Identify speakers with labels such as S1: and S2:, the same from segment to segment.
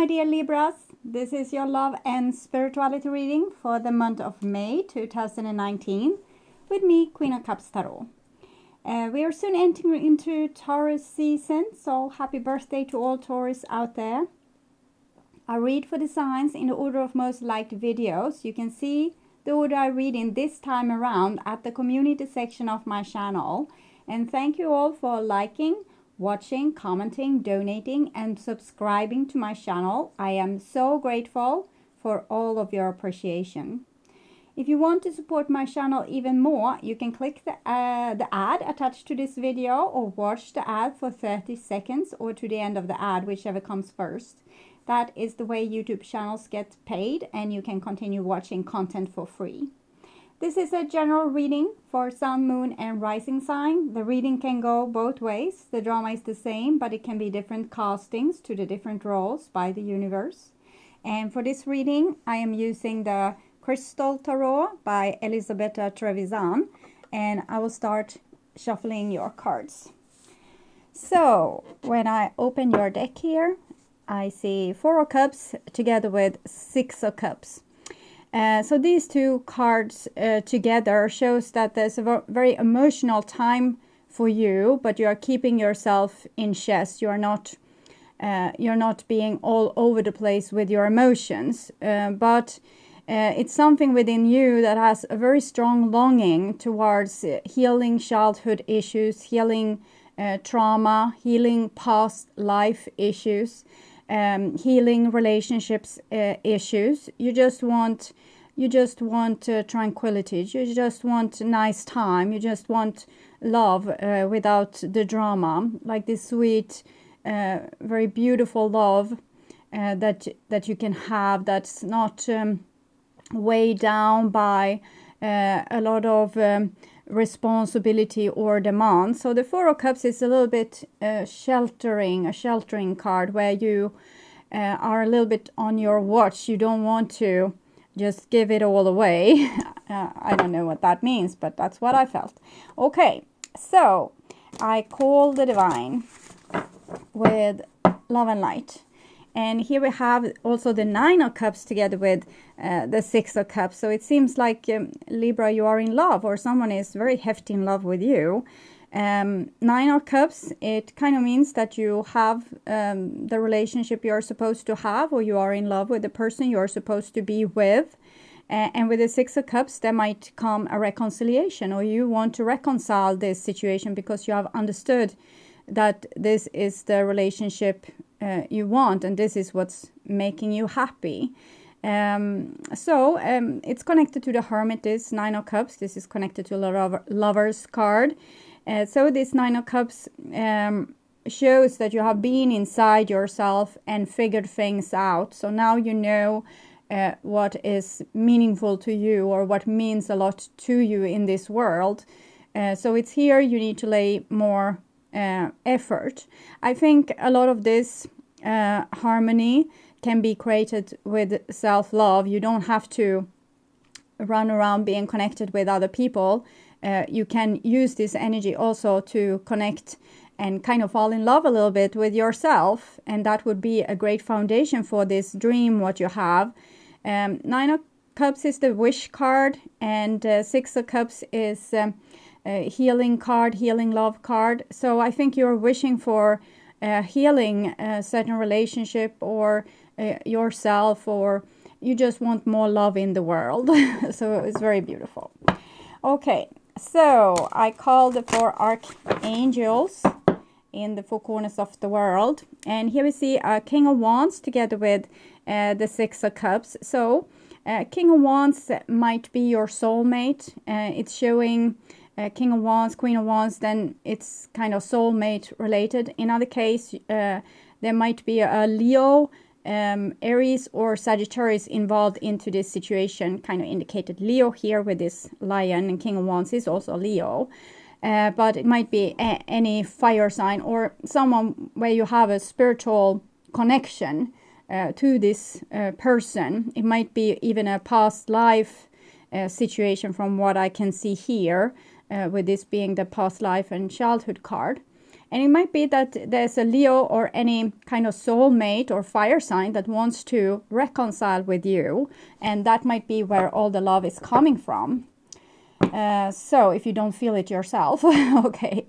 S1: my dear Libras. This is your love and spirituality reading for the month of May 2019 with me, Queen of Cups Tarot. We are soon entering into Taurus season, so happy birthday to all Taurus out there. I read for the signs in the order of most liked videos. You can see the order I read in this time around at the community section of my channel. And thank you all for liking, watching, commenting, donating, and subscribing to my channel. I am so grateful for all of your appreciation. If you want to support my channel even more, you can click the ad attached to this video or watch the ad for 30 seconds or to the end of the ad, whichever comes first. That is the way YouTube channels get paid, and you can continue watching content for free. This is a general reading for Sun, Moon, and Rising sign. The reading can go both ways. The drama is the same, but it can be different castings to the different roles by the universe. And for this reading, I am using the Crystal Tarot by Elisabetta Trevisan, and I will start shuffling your cards. So, when I open your deck here, I see 4 of Cups together with 6 of Cups. So these two cards together shows that there's a very emotional time for you, but you are keeping yourself in chest. You're not being all over the place with your emotions, but it's something within you that has a very strong longing towards healing childhood issues, healing trauma, healing past life issues. Healing relationships issues. You just want tranquility. You just want a nice time. You just want love without the drama, like this sweet, very beautiful love that you can have. That's not weighed down by a lot of responsibility or demand. So the 4 of Cups is a little bit a sheltering card, where you are a little bit on your watch. You don't want to just give it all away. I don't know what that means, but that's what I felt. Okay, so I call the divine with love and light. And here we have also the 9 of Cups together with the 6 of Cups. So it seems like, Libra, you are in love, or someone is very hefty in love with you. 9 of Cups, it kind of means that you have the relationship you're supposed to have, or you are in love with the person you're supposed to be with. And with the 6 of Cups, there might come a reconciliation, or you want to reconcile this situation because you have understood that this is the relationship you want, and this is what's making you happy. So it's connected to the Hermit, this 9 of Cups. This is connected to the Lover's card. So this 9 of Cups shows that you have been inside yourself and figured things out. So now you know what is meaningful to you, or what means a lot to you in this world. So it's here you need to lay more effort. I think a lot of this harmony can be created with self-love. You don't have to run around being connected with other people. You can use this energy also to connect and kind of fall in love a little bit with yourself, and that would be a great foundation for this dream what you have. 9 of Cups is the wish card, and 6 of Cups is healing card, healing love card. So I think you're wishing for healing a certain relationship, or yourself, or you just want more love in the world. So it's very beautiful. Okay, so I call the 4 archangels in the 4 corners of the world, and here we see a King of Wands together with the 6 of Cups. So King of Wands might be your soulmate. It's showing King of Wands, Queen of Wands, then it's kind of soulmate related. In other case, there might be a Leo, Aries, or Sagittarius involved into this situation, kind of indicated Leo here with this lion, and King of Wands is also Leo. But it might be any fire sign, or someone where you have a spiritual connection to this person. It might be even a past life situation from what I can see here, with this being the past life and childhood card. And it might be that there's a Leo or any kind of soulmate or fire sign that wants to reconcile with you, and that might be where all the love is coming from. So if you don't feel it yourself. Okay,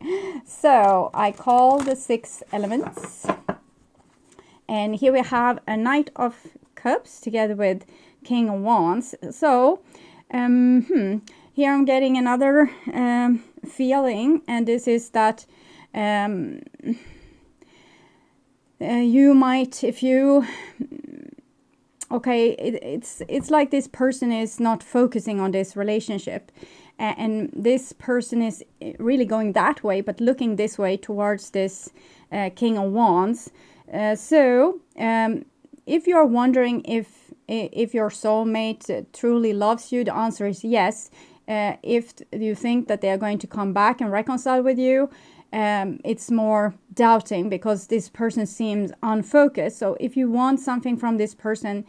S1: so I call the 6 elements, and here we have a Knight of Cups together with King of Wands. So here I'm getting another feeling, and this is that you might, if you, okay, it's like this person is not focusing on this relationship, and this person is really going that way, but looking this way towards this King of Wands. So if you're wondering if your soulmate truly loves you, the answer is yes. If you think that they are going to come back and reconcile with you, it's more doubting, because this person seems unfocused. So if you want something from this person,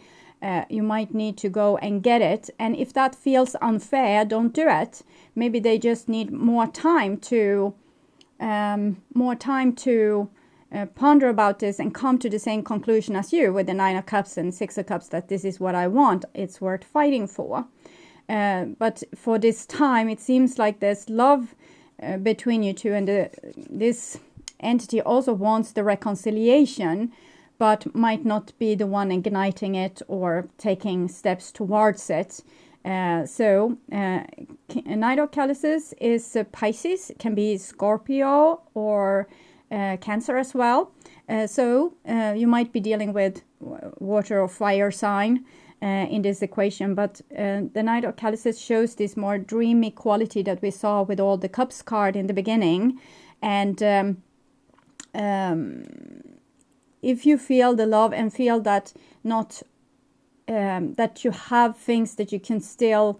S1: you might need to go and get it. And if that feels unfair, don't do it. Maybe they just need more time to ponder about this and come to the same conclusion as you with the 9 of Cups and 6 of Cups, that this is what I want. It's worth fighting for. But for this time, it seems like there's love between you two, and this entity also wants the reconciliation, but might not be the one igniting it or taking steps towards it. So Knight of Chalices is Pisces, it can be Scorpio or Cancer as well. So you might be dealing with water or fire sign in this equation, but the Knight of Chalices shows this more dreamy quality that we saw with all the Cups card in the beginning. And if you feel the love and feel that not that you have things that you can still,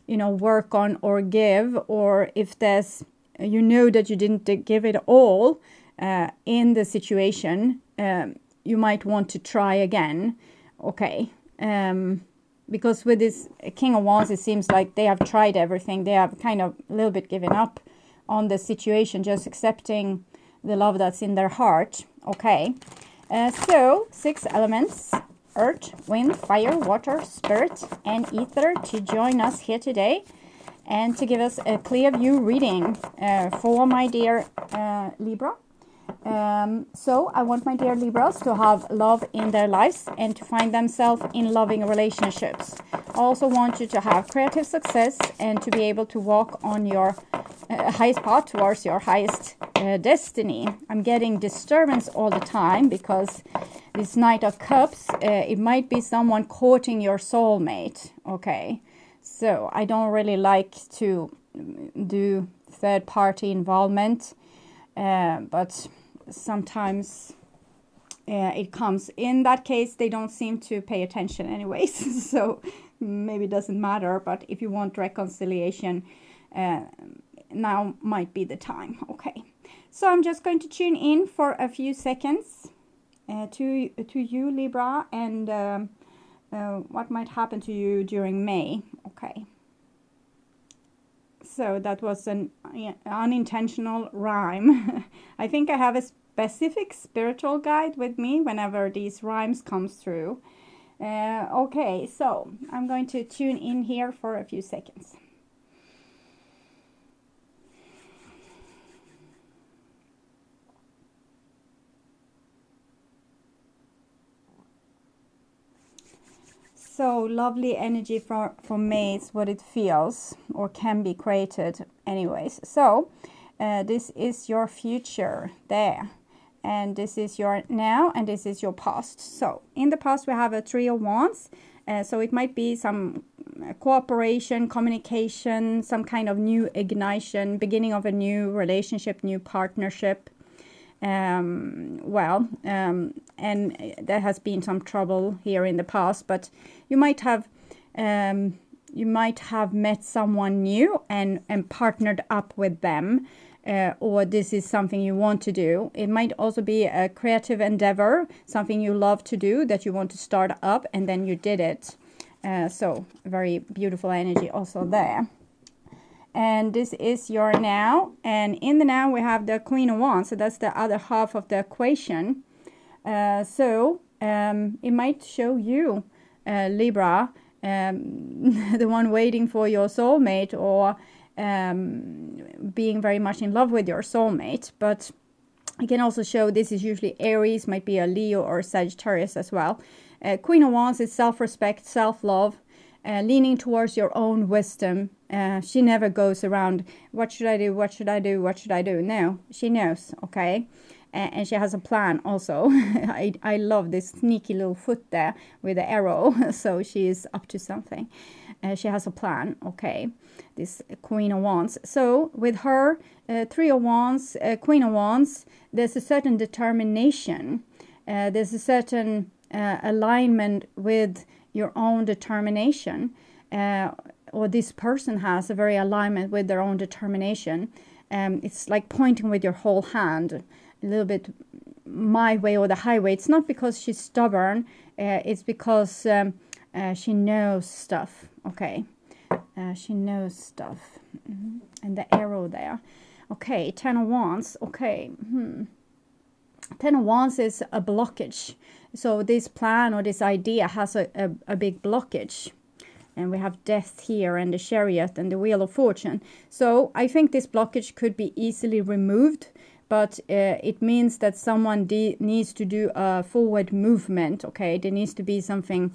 S1: work on or give, or if there's, that you didn't give it all in the situation, you might want to try again. Okay. Because with this King of Wands, it seems like they have tried everything. They have kind of a little bit given up on the situation, just accepting the love that's in their heart. Okay. So 6 elements: earth, wind, fire, water, spirit, and ether to join us here today and to give us a clear view reading for my dear Libra. So I want my dear Libras to have love in their lives and to find themselves in loving relationships. I also want you to have creative success and to be able to walk on your highest path towards your highest destiny. I'm getting disturbance all the time because this Knight of Cups, it might be someone courting your soulmate. Okay, so I don't really like to do third party involvement, but sometimes it comes. In that case, they don't seem to pay attention anyways, so maybe it doesn't matter. But if you want reconciliation, now might be the time. Okay, so I'm just going to tune in for a few seconds to you, Libra, and what might happen to you during May. Okay, so that was an unintentional rhyme. I think I have a specific spiritual guide with me whenever these rhymes comes through. Okay, so I'm going to tune in here for a few seconds. So lovely energy for May is what it feels, or can be created anyways. So this is your future there, and this is your now, and this is your past. So in the past we have a 3 of Wands, so it might be some cooperation, communication, some kind of new ignition, beginning of a new relationship, new partnership. And there has been some trouble here in the past, but you might have met someone new and partnered up with them, or this is something you want to do. It might also be a creative endeavor, something you love to do that you want to start up, and then you did it. So very beautiful energy also there. And this is your now. And in the now we have the Queen of Wands. So that's the other half of the equation. It might show you, Libra, the one waiting for your soulmate, or being very much in love with your soulmate. But it can also show this is usually Aries, might be a Leo or Sagittarius as well. Queen of Wands is self-respect, self-love, leaning towards your own wisdom. She never goes around, what should I do, what should I do, what should I do? No, she knows, okay? And she has a plan also. I love this sneaky little foot there with the arrow. So she is up to something. She has a plan, okay? This Queen of Wands. So with her, Three of Wands, Queen of Wands, there's a certain determination. There's a certain alignment with your own determination. Or this person has a very alignment with their own determination. It's like pointing with your whole hand. A little bit my way or the highway. It's not because she's stubborn. It's because she knows stuff. Okay. She knows stuff. And the arrow there. Okay. 10 of Wands. Okay. 10 of Wands is a blockage. So this plan or this idea has a big blockage. And we have Death here and the Chariot and the Wheel of Fortune. So I think this blockage could be easily removed. But it means that someone needs to do a forward movement, okay? There needs to be something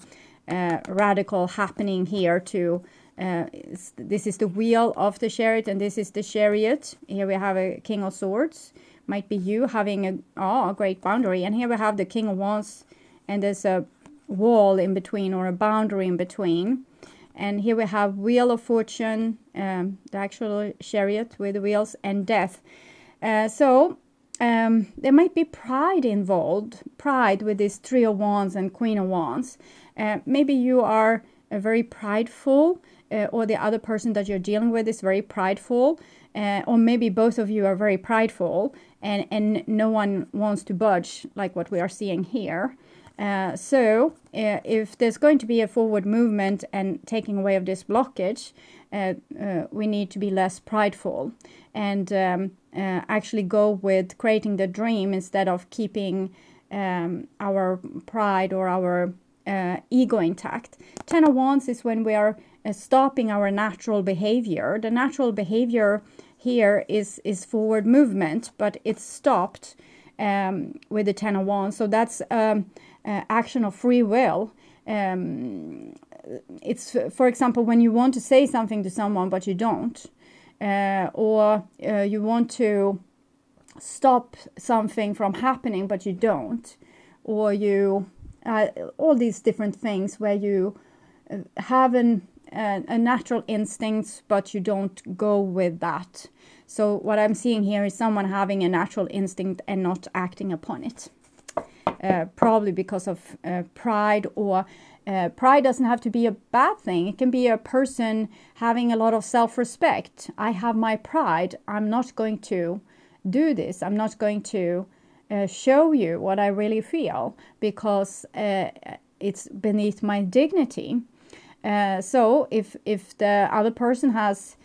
S1: radical happening here to... this is the Wheel of the Chariot, and this is the Chariot. Here we have a King of Swords. Might be you having a great boundary. And here we have the King of Wands, and there's a wall in between, or a boundary in between. And here we have Wheel of Fortune, the actual Chariot with the wheels, and Death. So there might be pride involved, pride with this Three of Wands and Queen of Wands. Maybe you are very prideful, or the other person that you're dealing with is very prideful, or maybe both of you are very prideful, and no one wants to budge, like what we are seeing here. So if there's going to be a forward movement and taking away of this blockage, we need to be less prideful and actually go with creating the dream instead of keeping our pride or our ego intact. 10 of Wands is when we are stopping our natural behavior. The natural behavior here is forward movement, but it's stopped with the 10 of Wands. So that's action of free will. It's, for example, when you want to say something to someone but you don't, or you want to stop something from happening but you don't, or you all these different things where you have a natural instinct but you don't go with that. So what I'm seeing here is someone having a natural instinct and not acting upon it. Probably because of pride, or pride doesn't have to be a bad thing. It can be a person having a lot of self-respect. I have my pride. I'm not going to do this. I'm not going to show you what I really feel because it's beneath my dignity. So if the other person has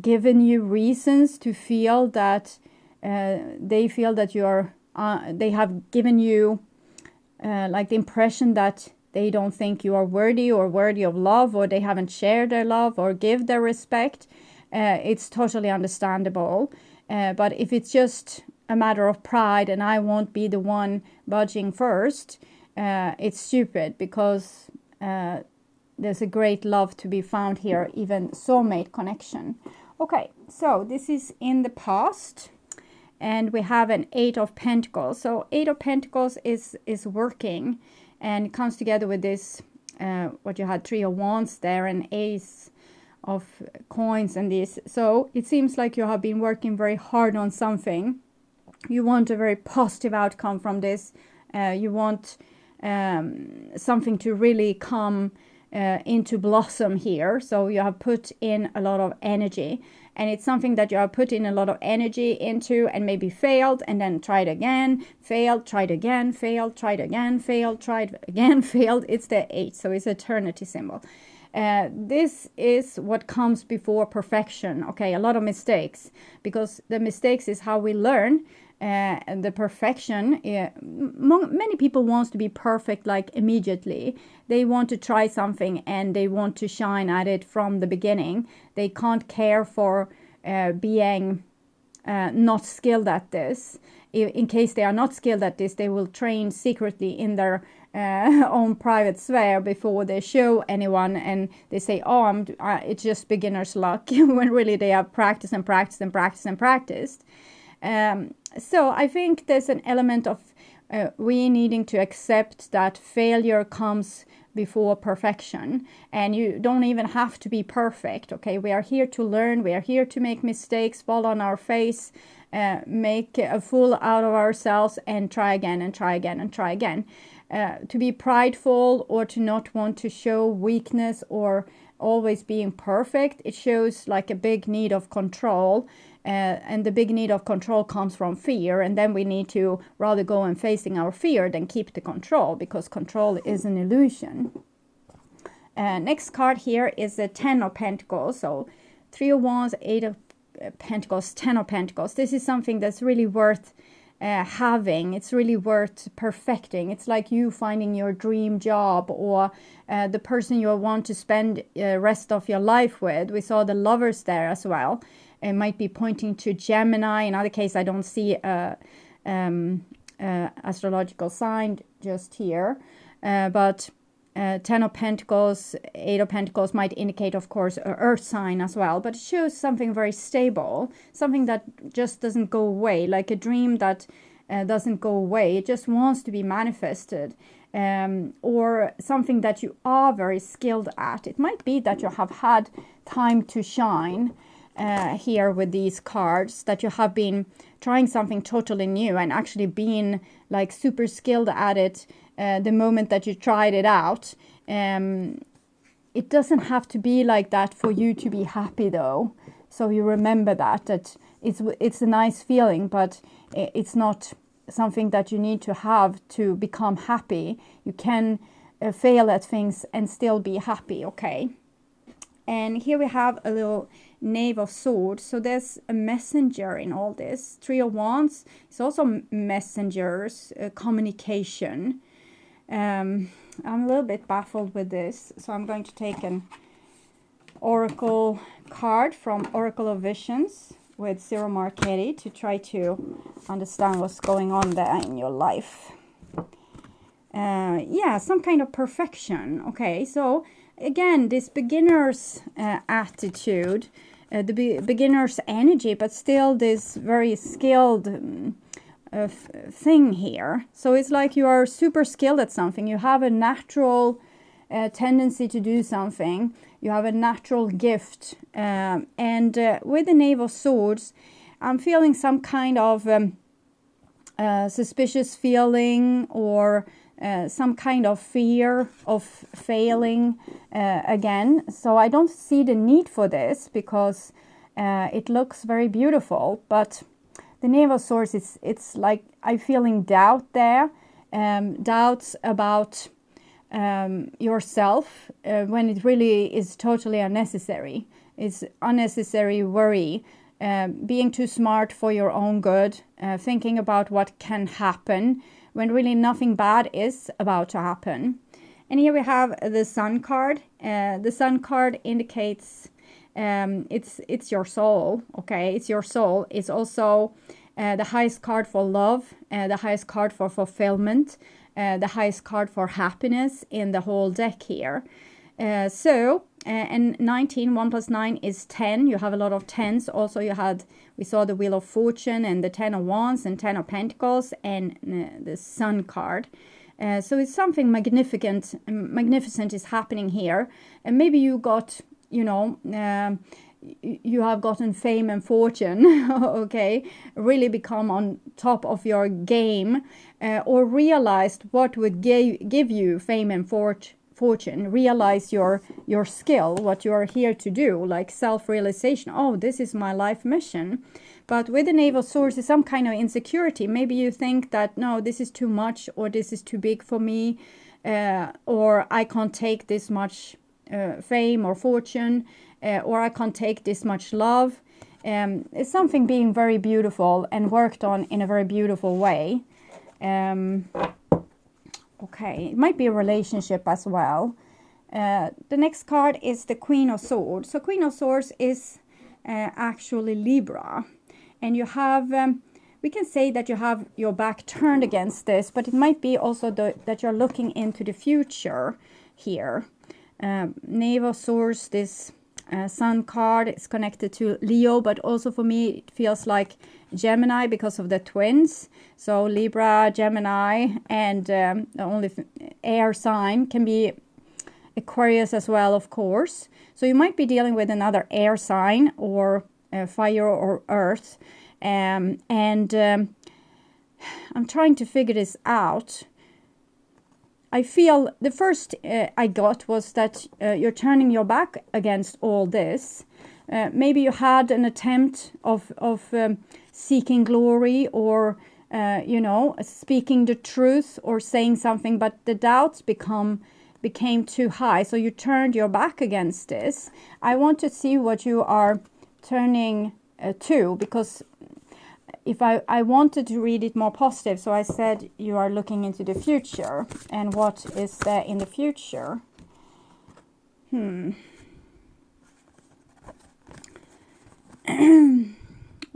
S1: given you reasons to feel that they feel that you're they have given you like the impression that they don't think you are worthy or worthy of love, or they haven't shared their love or give their respect, it's totally understandable. But if it's just a matter of pride and I won't be the one budging first, it's stupid, because there's a great love to be found here, even soulmate connection. Okay, so this is in the past. And we have an 8 of Pentacles. So 8 of Pentacles is working, and it comes together with this, what you had, 3 of Wands there, and Ace of Coins and this. So it seems like you have been working very hard on something. You want a very positive outcome from this. You want something to really come into blossom here. So you have put in a lot of energy. And it's something that you have put in a lot of energy into and maybe failed, and then tried again, failed, tried again, failed, tried again, failed, tried again, failed. It's the 8, so it's eternity symbol. This is what comes before perfection. Okay, a lot of mistakes, because the mistakes is how we learn. And the perfection, many people want to be perfect like immediately. They want to try something and they want to shine at it from the beginning. They can't care for being not skilled at this. In case they are not skilled at this, they will train secretly in their own private sphere before they show anyone, and they say, oh, it's just beginner's luck, when really they have practiced and practiced and practiced and practiced. So I think there's an element of we needing to accept that failure comes before perfection, and you don't even have to be perfect. Okay, we are here to learn, we are here to make mistakes, fall on our face, make a fool out of ourselves, and try again and try again and try again. To be prideful or to not want to show weakness or always being perfect, it shows like a big need of control. And the big need of control comes from fear, and then we need to rather go and facing our fear than keep the control, because control is an illusion. Next card here is the 10 of Pentacles. So 3 of Wands, 8 of Pentacles, 10 of Pentacles. This is something that's really worth having. It's really worth perfecting. It's like you finding your dream job, or the person you want to spend the rest of your life with. We saw the Lovers there as well. It might be pointing to Gemini. In other case, I don't see a astrological sign just here. But 10 of Pentacles, 8 of Pentacles might indicate, of course, an earth sign as well. But it shows something very stable, something that just doesn't go away, like a dream that doesn't go away. It just wants to be manifested. Or something that you are very skilled at. It might be that you have had time to shine. Here with these cards, that you have been trying something totally new and actually being like super skilled at it the moment that you tried it out. It doesn't have to be like that for you to be happy, though. So you remember that it's a nice feeling, but it's not something that you need to have to become happy. You can fail at things and still be happy. Okay. And here we have a little Knave of Swords. So there's a messenger in all this. 3 of Wands. It's also messengers, communication. I'm a little bit baffled with this. So I'm going to take an oracle card from Oracle of Visions with Zero Marchetti to try to understand what's going on there in your life. Yeah, some kind of perfection. Okay, so again, this beginner's attitude, the beginner's energy, but still this very skilled thing here. So it's like you are super skilled at something. You have a natural tendency to do something. You have a natural gift. And with the Knave of Swords, I'm feeling some kind of suspicious feeling, or some kind of fear of failing again. So I don't see the need for this, because it looks very beautiful. But the Knave of Swords, it's like I'm feeling doubt there, doubts about yourself when it really is totally unnecessary. It's unnecessary worry, being too smart for your own good, thinking about what can happen when really nothing bad is about to happen. And here we have the Sun card. The Sun card indicates it's your soul. Okay, it's your soul. It's also the highest card for love, the highest card for fulfillment, the highest card for happiness in the whole deck here. And 19, 1 plus 9 is 10. You have a lot of 10s. Also, we saw the Wheel of Fortune and the 10 of Wands and 10 of Pentacles and the Sun card. So it's something magnificent is happening here. And maybe you got, you have gotten fame and fortune, okay, really become on top of your game, or realized what would give you fame and fortune, realize your skill, what you are here to do, like self-realization. Oh, this is my life mission. But with the Knave of Swords is some kind of insecurity. Maybe you think that, no, this is too much, or this is too big for me, or I can't take this much fame or fortune, or I can't take this much love. It's something being very beautiful and worked on in a very beautiful way. Okay, it might be a relationship as well. The next card is the Queen of Swords. So Queen of Swords is actually Libra. And you have, we can say that you have your back turned against this, but it might be also that you're looking into the future here. Knave of Swords, this Sun card is connected to Leo, but also for me it feels like Gemini because of the twins. So Libra, Gemini, and the only air sign can be Aquarius as well, of course. So you might be dealing with another air sign or fire or earth. I'm trying to figure this out. I feel the first I got was that you're turning your back against all this. Maybe you had an attempt of seeking glory or, you know, speaking the truth or saying something, but the doubts became too high. So you turned your back against this. I want to see what you are turning to, because if I wanted to read it more positive, so I said you are looking into the future. And what is there in the future?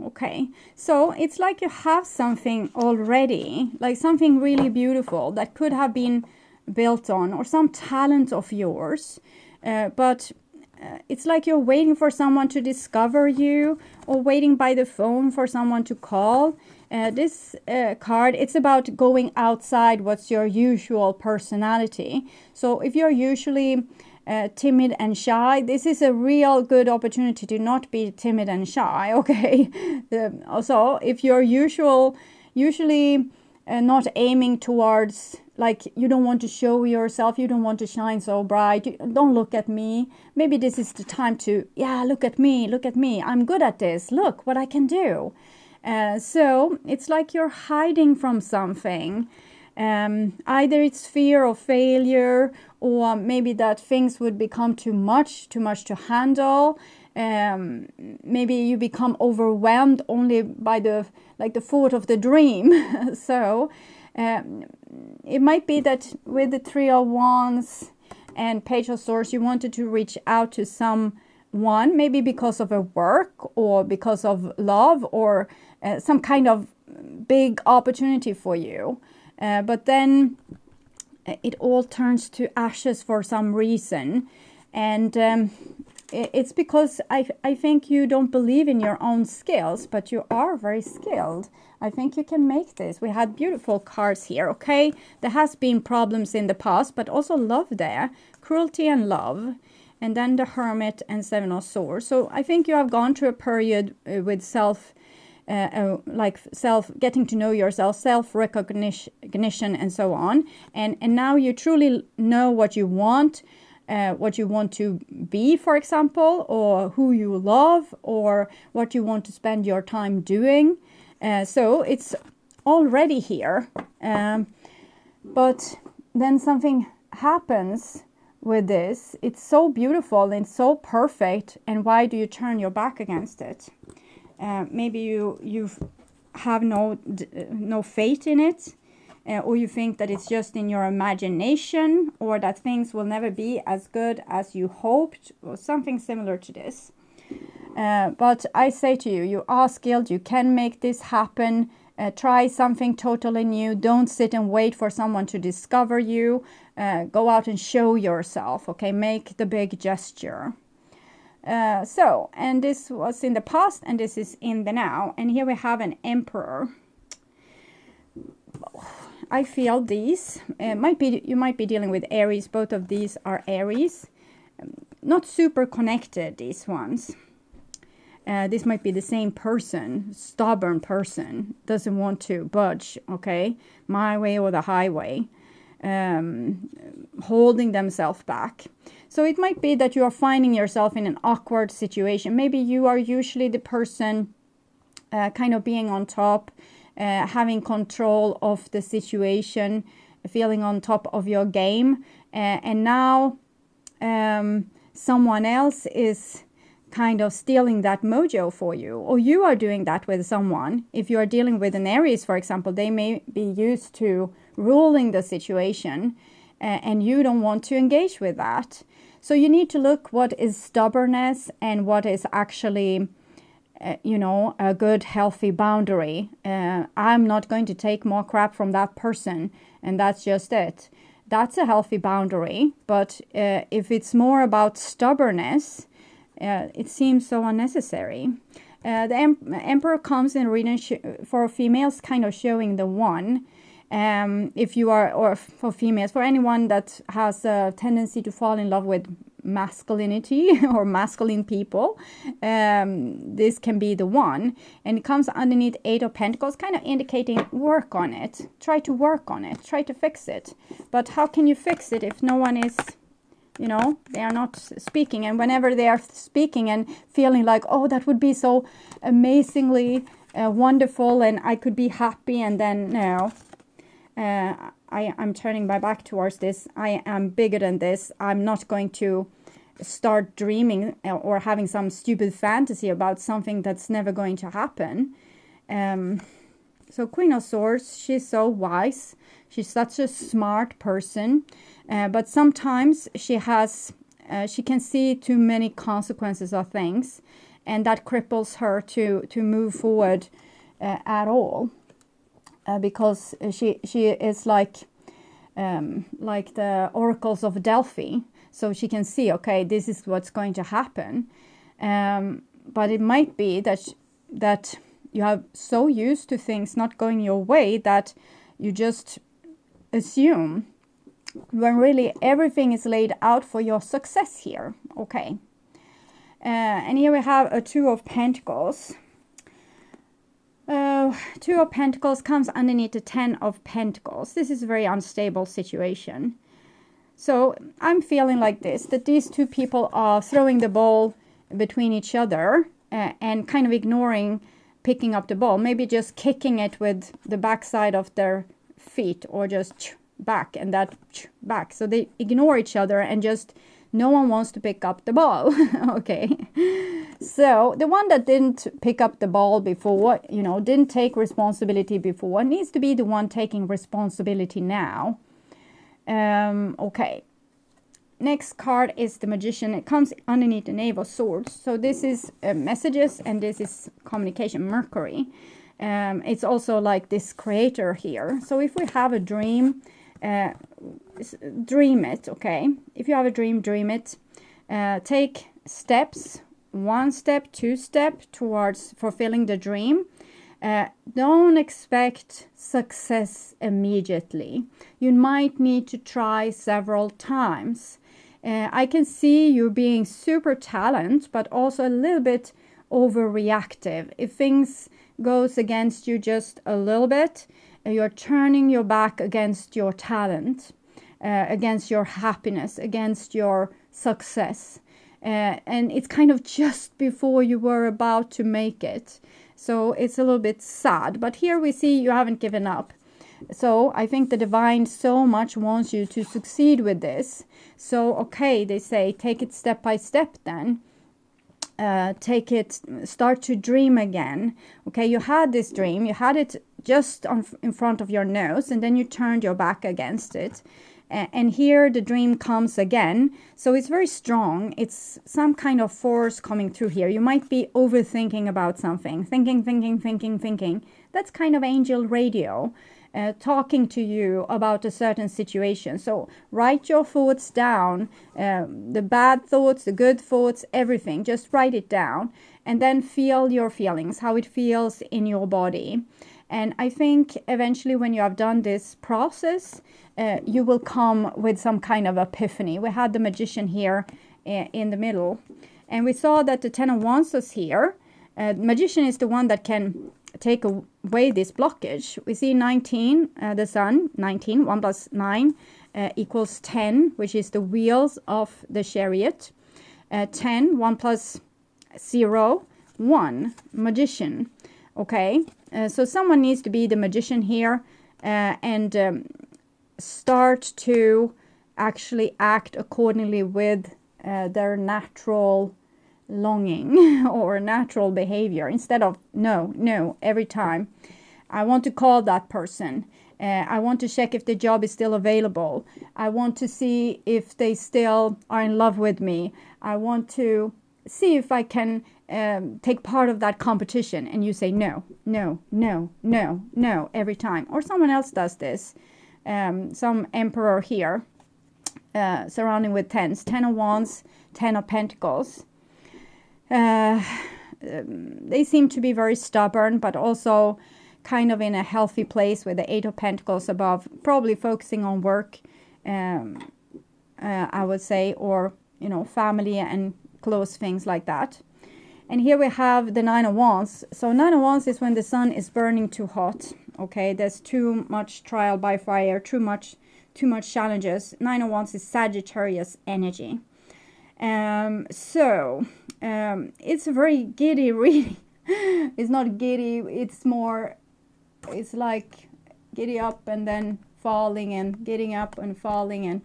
S1: Okay, so it's like you have something already, like something really beautiful that could have been built on, or some talent of yours, but it's like you're waiting for someone to discover you, or waiting by the phone for someone to call. This card, it's about going outside what's your usual personality. So if you're usually timid and shy, this is a real good opportunity to not be timid and shy, okay? Also, if you're usually not aiming towards, like, you don't want to show yourself, you don't want to shine so bright, don't look at me. Maybe this is the time to, yeah, look at me, I'm good at this, look what I can do. So it's like you're hiding from something. Either it's fear of failure, or maybe that things would become too much to handle. Maybe you become overwhelmed only by the thought of the dream. So it might be that with the Three of Wands and Page of Swords, you wanted to reach out to someone, maybe because of a work or because of love, or some kind of big opportunity for you. But then it all turns to ashes for some reason. And it's because I think you don't believe in your own skills, but you are very skilled. I think you can make this. We had beautiful cards here, okay? There has been problems in the past, but also love there. Cruelty and love. And then the Hermit and Seven of Swords. So I think you have gone through a period with getting to know yourself, self-recognition, and so on. And now you truly know what you want to be, for example, or who you love, or what you want to spend your time doing. So it's already here. But then something happens with this. It's so beautiful and so perfect. And why do you turn your back against it? Maybe you have no faith in it, or you think that it's just in your imagination, or that things will never be as good as you hoped, or something similar to this. But I say to you, you are skilled, you can make this happen. Try something totally new. Don't sit and wait for someone to discover you. Go out and show yourself, okay? Make the big gesture. And this was in the past, and this is in the now. And here we have an Emperor. I feel these you might be dealing with Aries. Both of these are Aries. Not super connected, these ones. This might be the same person, stubborn person, doesn't want to budge, okay? My way or the highway. Holding themselves back. So it might be that you are finding yourself in an awkward situation. Maybe you are usually the person kind of being on top, having control of the situation, feeling on top of your game. And now someone else is kind of stealing that mojo for you, or you are doing that with someone. If you are dealing with an Aries, for example, they may be used to ruling the situation, and you don't want to engage with that. So you need to look what is stubbornness and what is actually a good healthy boundary. I'm not going to take more crap from that person, and that's just it. That's a healthy boundary. But if it's more about stubbornness, it seems so unnecessary. The Emperor comes in reading for females, kind of showing the one. If you are, or for females, for anyone that has a tendency to fall in love with masculinity or masculine people, this can be the one. And it comes underneath 8 of Pentacles, kind of indicating work on it. Try to work on it. Try to fix it. But how can you fix it if no one is, they are not speaking? And whenever they are speaking and feeling like, oh, that would be so amazingly wonderful and I could be happy, and then no. I'm turning my back towards this. I am bigger than this. I'm not going to start dreaming or having some stupid fantasy about something that's never going to happen. So Queen of Swords, she's so wise. She's such a smart person. But sometimes she can see too many consequences of things. And that cripples her to move forward at all. Because she is like the oracles of Delphi, so she can see, okay, this is what's going to happen. But it might be that you are so used to things not going your way that you just assume, when really everything is laid out for your success here. Okay, and here we have a 2 of Pentacles. 2 of Pentacles comes underneath the 10 of Pentacles. This is a very unstable situation. So I'm feeling like this, that these two people are throwing the ball between each other and kind of ignoring picking up the ball. Maybe just kicking it with the backside of their feet, or just back and that back. So they ignore each other and just no one wants to pick up the ball. Okay. So the one that didn't pick up the ball before, didn't take responsibility before, needs to be the one taking responsibility now. Okay. Next card is the Magician. It comes underneath the Knave of Swords. So this is messages, and this is communication, Mercury. It's also like this creator here. So if we have a dream, dream it, okay? If you have a dream, dream it. Take steps, 1 step, 2 steps towards fulfilling the dream. Don't expect success immediately. You might need to try several times. I can see you being super talented, but also a little bit overreactive. If things goes against you just a little bit, you're turning your back against your talent, against your happiness, against your success. And it's kind of just before you were about to make it. So it's a little bit sad. But here we see you haven't given up. So I think the divine so much wants you to succeed with this. So, okay, they say, take it step by step then. Start to dream again. Okay, you had this dream, you had it just in front of your nose, and then you turned your back against it. And here the dream comes again. So it's very strong. It's some kind of force coming through here. You might be overthinking about something. Thinking. That's kind of angel radio. Talking to you about a certain situation. So write your thoughts down, the bad thoughts, the good thoughts, everything. Just write it down and then feel your feelings, how it feels in your body. And I think eventually when you have done this process, you will come with some kind of epiphany. We had the Magician here in the middle, and we saw that the 10 of Wands is here. Magician is the one that can take away this blockage. We see 19, the Sun, 19, 1 plus 9 equals 10, which is the wheels of the chariot. 10, 1 plus 0, 1, Magician. Okay, so someone needs to be the Magician here and start to actually act accordingly with their natural longing or natural behavior, instead of no every time. I want to call that person. I want to check if the job is still available. I want to see if they still are in love with me. I want to see if I can take part of that competition. And you say no every time. Or someone else does this. Some emperor here, surrounding with tens. 10 of Wands, 10 of Pentacles. They seem to be very stubborn, but also kind of in a healthy place with the 8 of Pentacles above, probably focusing on work, I would say, or, family and close things like that. And here we have the 9 of Wands. So 9 of Wands is when the sun is burning too hot. Okay, there's too much trial by fire, too much challenges. 9 of Wands is Sagittarius energy. It's a very giddy reading. It's not giddy, it's like giddy up and then falling and getting up and falling.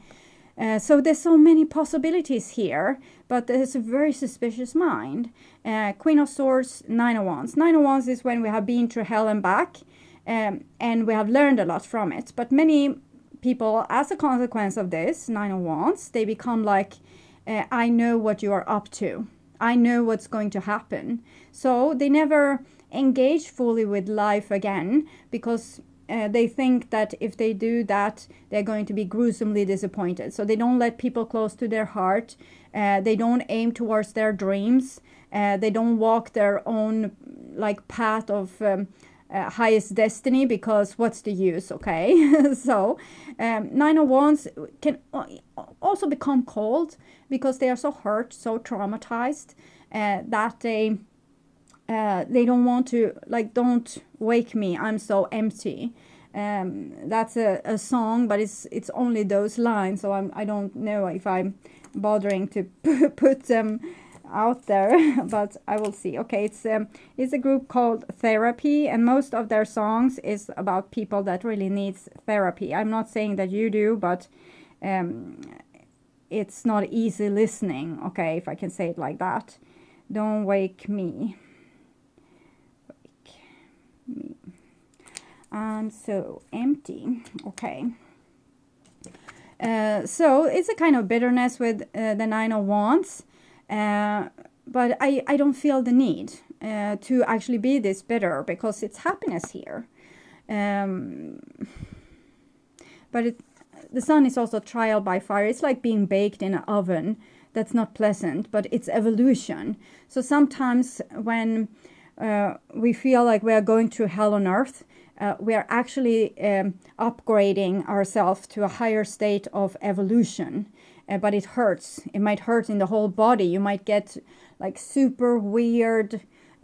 S1: And so there's so many possibilities here, but there's a very suspicious mind. Queen of Swords, 9 of Wands. 9 of Wands is when we have been through hell and back, and we have learned a lot from it. But many people, as a consequence of this, 9 of Wands, they become like, I know what you are up to. I know what's going to happen. So they never engage fully with life again, because they think that if they do that, they're going to be gruesomely disappointed. So they don't let people close to their heart. They don't aim towards their dreams. They don't walk their own path of highest destiny, because what's the use, okay? So 9 of Wands can also become cold because they are so hurt, so traumatized, that they don't want to, don't wake me, I'm so empty. That's a song, but it's only those lines, so I don't know if I'm bothering to put them out there, but I will see. Okay, it's a group called THERAPHY, and most of their songs is about people that really needs therapy. I'm not saying that you do, but it's not easy listening, okay, if I can say it like that. Don't wake me. Wake me. I'm so empty. Okay. So it's a kind of bitterness with the 9 of Wands. But I don't feel the need to actually be this bitter, because it's happiness here. But the sun is also trial by fire. It's like being baked in an oven. That's not pleasant, but it's evolution. So sometimes when we feel like we are going through hell on earth, we are actually upgrading ourselves to a higher state of evolution. But it hurts. It might hurt in the whole body. You might get super weird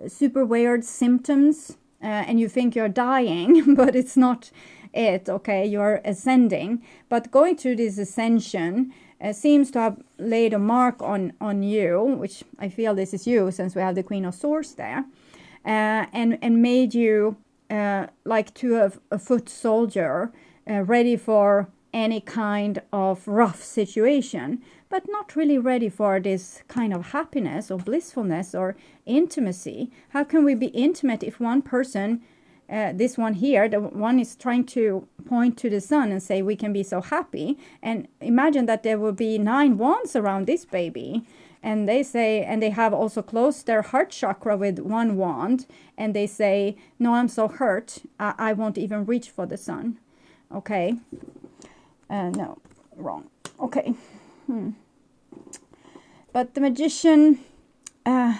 S1: symptoms, and you think you're dying, but it's not it, okay? You're ascending. But going through this ascension seems to have laid a mark on you, which I feel this is you, since we have the Queen of Swords there, and made you to a foot soldier, ready for any kind of rough situation, but not really ready for this kind of happiness or blissfulness or intimacy. How can we be intimate if one person, this one here, the one is trying to point to the sun and say we can be so happy, and imagine that there will be 9 wands around this baby, and they say, and they have also closed their heart chakra with 1 wand, and they say, no, I'm so hurt, I won't even reach for the sun. Okay. No, wrong. Okay. But the magician,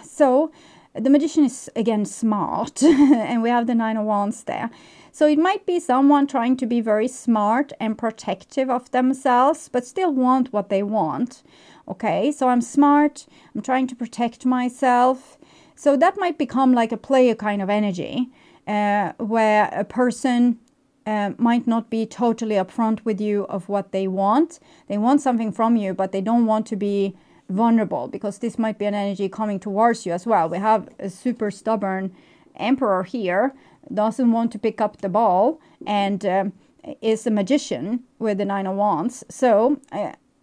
S1: so the magician is again smart, and we have the 9 of wands there. So it might be someone trying to be very smart and protective of themselves, but still want what they want. Okay, so I'm smart, I'm trying to protect myself. So that might become like a player kind of energy, where a person might not be totally upfront with you of what they want. They want something from you, but they don't want to be vulnerable, because this might be an energy coming towards you as well. We have a super stubborn emperor here, doesn't want to pick up the ball, and is a magician with the Nine of Wands. So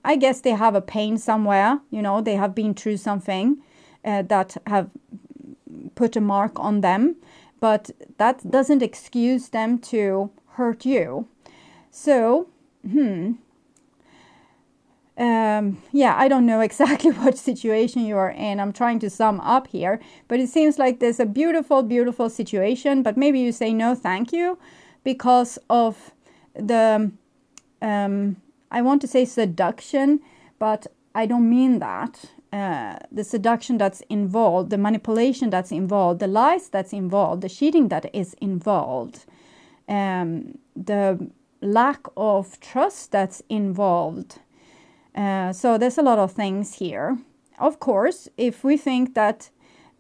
S1: I guess they have a pain somewhere. You know, they have been through something that have put a mark on them. But that doesn't excuse them to hurt you. So, yeah, I don't know exactly what situation you are in. I'm trying to sum up here. But it seems like there's a beautiful, beautiful situation. But maybe you say no, thank you. Because of the, I want to say seduction. But I don't mean that. The seduction that's involved, the manipulation that's involved, the lies that's involved, the cheating that is involved, the lack of trust that's involved. So there's a lot of things here. Of course, if we think that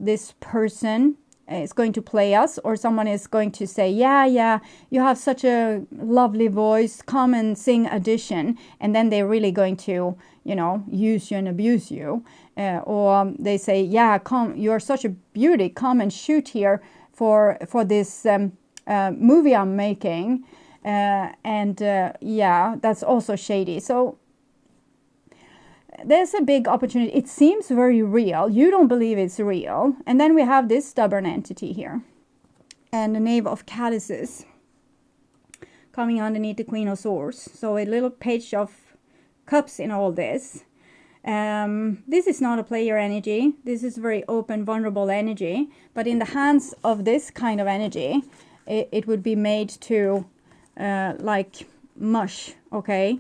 S1: this person is going to play us, or someone is going to say, yeah, you have such a lovely voice, come and sing audition, and then they're really going to, use you and abuse you. Or they say, yeah, come, you're such a beauty, come and shoot here for this movie I'm making. Yeah, that's also shady. So there's a big opportunity. It seems very real. You don't believe it's real. And then we have this stubborn entity here. And the Knave of Chalices coming underneath the Queen of Swords. So a little Page of Cups in all this. This is not a player energy. This is very open, vulnerable energy. But in the hands of this kind of energy, it would be made to like mush, okay?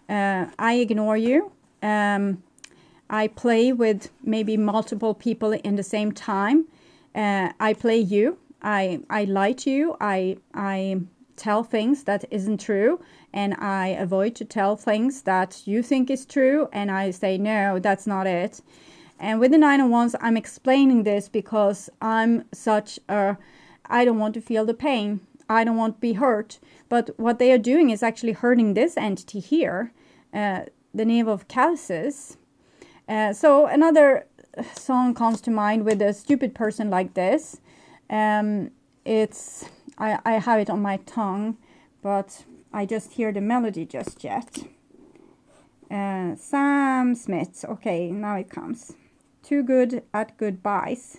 S1: I ignore you. I play with maybe multiple people in the same time. I play you. I lie to you. I tell things that isn't true, and I avoid to tell things that you think is true, and I say, no, that's not it. And with the Nine of Wands, I'm explaining this because I'm such a, I don't want to feel the pain. I don't want to be hurt. But what they are doing is actually hurting this entity here, the Knave of Chalices. So another song comes to mind with a stupid person like this. It's, I have it on my tongue, but I just hear the melody just yet. Sam Smith. Okay, now it comes. Too good at goodbyes.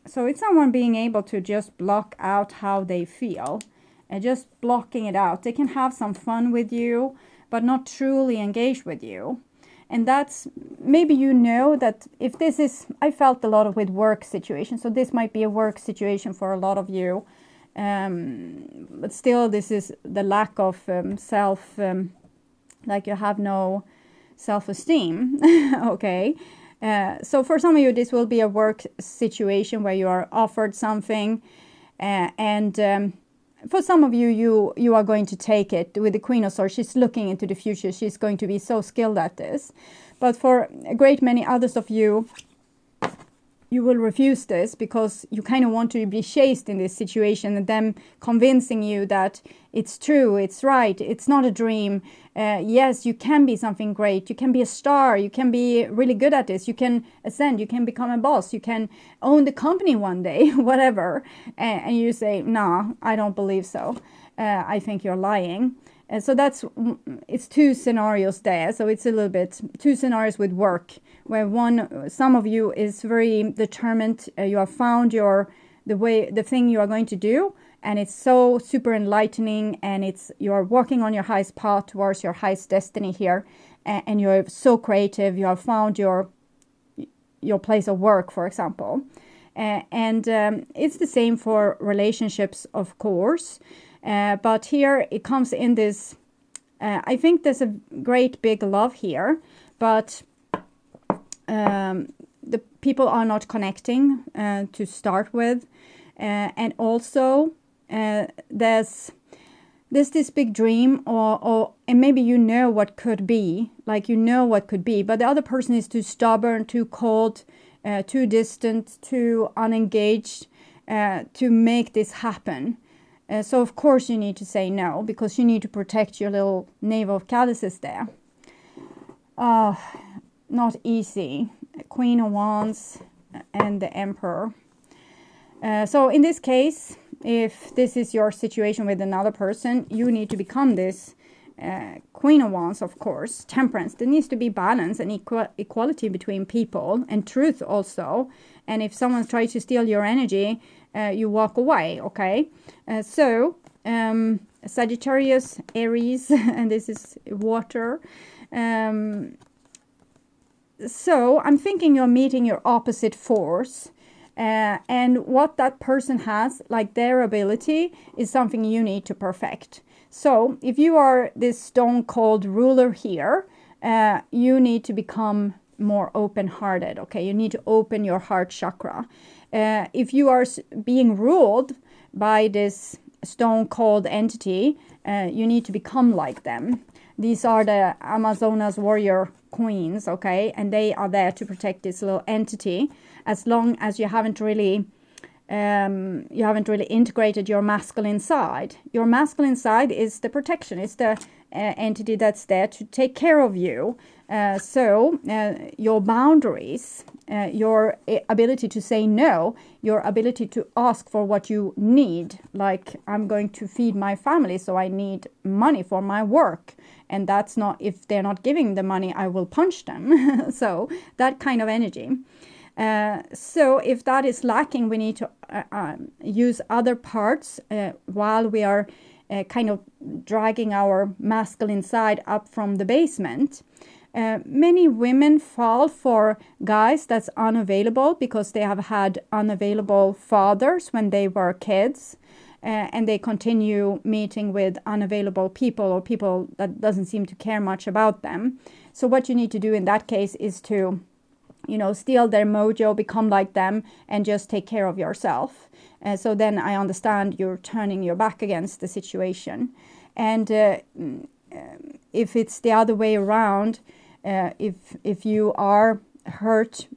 S1: So it's someone being able to just block out how they feel. And just blocking it out. They can have some fun with you, but not truly engage with you. And that's, maybe that if this is, I felt a lot of with work situations, so this might be a work situation for a lot of you. But still, this is the lack of self, like you have no self-esteem, okay? So for some of you, this will be a work situation where you are offered something, and for some of you, you are going to take it. With the Queen of Swords, she's looking into the future. She's going to be so skilled at this. But for a great many others of you, you will refuse this because you kind of want to be chased in this situation, and them convincing you that it's true, it's right, it's not a dream. Yes, you can be something great. You can be a star. You can be really good at this. You can ascend. You can become a boss. You can own the company one day, whatever. And you say, no, I don't believe so. I think you're lying. So it's two scenarios there. So it's a little bit two scenarios with work, where some of you is very determined. You have found the thing you are going to do, and it's so super enlightening, and you're walking on your highest path towards your highest destiny here, and you're so creative. You have found your place of work, for example, and it's the same for relationships, of course. But here it comes in this, I think there's a great big love here, but the people are not connecting to start with. And also there's this big dream, and maybe what could be, what could be, but the other person is too stubborn, too cold, too distant, too unengaged to make this happen. So of course you need to say no, because you need to protect your little Knave of Chalices there. Not easy. Queen of Wands and the Emperor. So in this case, if this is your situation with another person, you need to become this Queen of Wands, of course. Temperance. There needs to be balance and equality between people, and truth also. And if someone tries to steal your energy, you walk away, okay? Sagittarius, Aries, and this is water. So I'm thinking you're meeting your opposite force. And what that person has, like their ability, is something you need to perfect. So if you are this stone cold ruler here, you need to become more open-hearted, okay? You need to open your heart chakra. If you are being ruled by this stone cold entity, you need to become like them. These are the Amazonas warrior queens, okay? And they are there to protect this little entity. As long as you haven't really integrated your masculine side. Your masculine side is the protection. It's the entity that's there to take care of you. So your boundaries, your ability to say no, your ability to ask for what you need. Like, I'm going to feed my family, so I need money for my work. And that's not, if they're not giving the money, I will punch them. So that kind of energy. So if that is lacking, we need to use other parts while we are kind of dragging our masculine side up from the basement. Many women fall for guys that's unavailable because they have had unavailable fathers when they were kids. And they continue meeting with unavailable people or people that doesn't seem to care much about them. So what you need to do in that case is to steal their mojo, become like them, and just take care of yourself. So then I understand you're turning your back against the situation. And if it's the other way around, if you are hurt